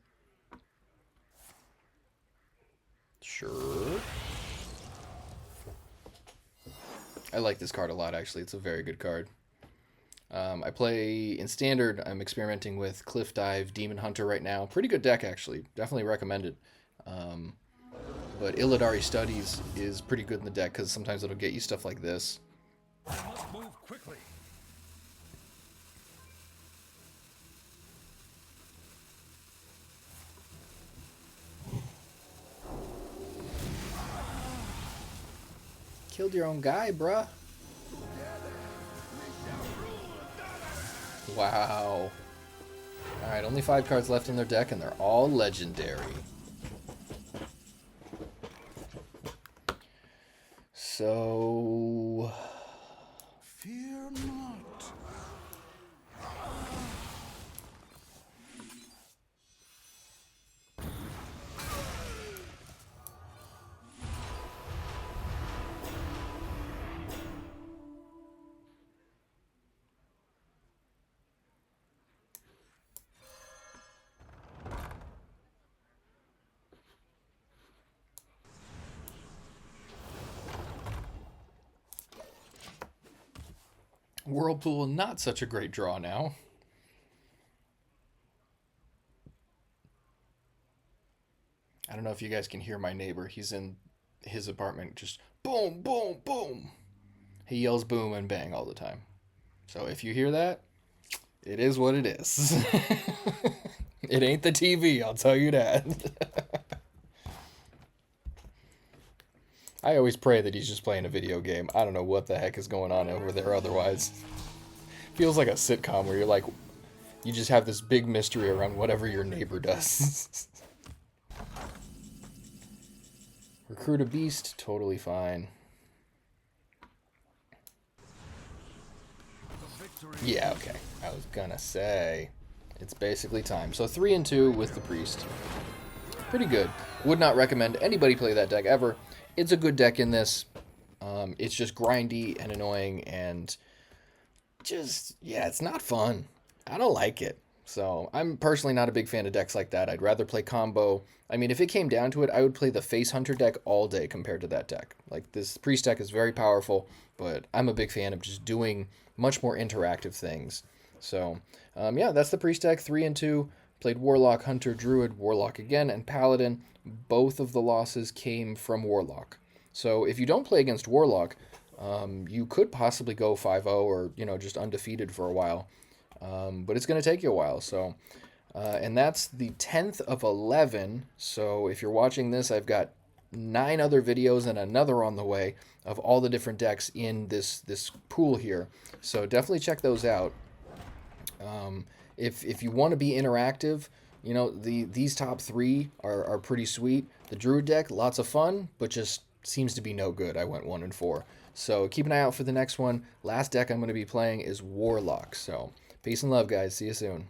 Sure. I like this card a lot, actually. It's a very good card. I play in Standard. I'm experimenting with Cliff Dive, Demon Hunter right now. Pretty good deck, actually. Definitely recommend it. But Illidari Studies is pretty good in the deck because sometimes it'll get you stuff like this. I must move quickly. Killed your own guy, bruh. Wow. Alright, only 5 cards left in their deck, and they're all legendary. So... Fear not. Whirlpool, not such a great draw now. I don't know if you guys can hear my neighbor. He's in his apartment, just boom, boom, boom. He yells boom and bang all the time. So if you hear that, it is what it is. It ain't the TV, I'll tell you that. I always pray that he's just playing a video game. I don't know what the heck is going on over there otherwise. Feels like a sitcom where you're like, you just have this big mystery around whatever your neighbor does. Recruit a beast, totally fine. Yeah, okay. I was gonna say, it's basically time. So 3 and 2 with the priest. Pretty good. Would not recommend anybody play that deck ever. It's a good deck in this. It's just grindy and annoying and just, yeah, it's not fun. I don't like it. So I'm personally not a big fan of decks like that. I'd rather play combo. I mean, if it came down to it, I would play the Face Hunter deck all day compared to that deck. Like, this Priest deck is very powerful, but I'm a big fan of just doing much more interactive things. So, yeah, that's the Priest deck, 3 and 2. Played Warlock, Hunter, Druid, Warlock again, and Paladin. Both of the losses came from Warlock. So if you don't play against Warlock, you could possibly go 5-0 or, you know, just undefeated for a while. But it's going to take you a while. So, and that's the 10th of 11. So if you're watching this, I've got 9 other videos and another on the way of all the different decks in this pool here. So definitely check those out. If you want to be interactive, you know, these top 3 are pretty sweet. The Druid deck, lots of fun, but just seems to be no good. I went 1 and 4. So keep an eye out for the next one. Last deck I'm going to be playing is Warlock. So peace and love, guys. See you soon.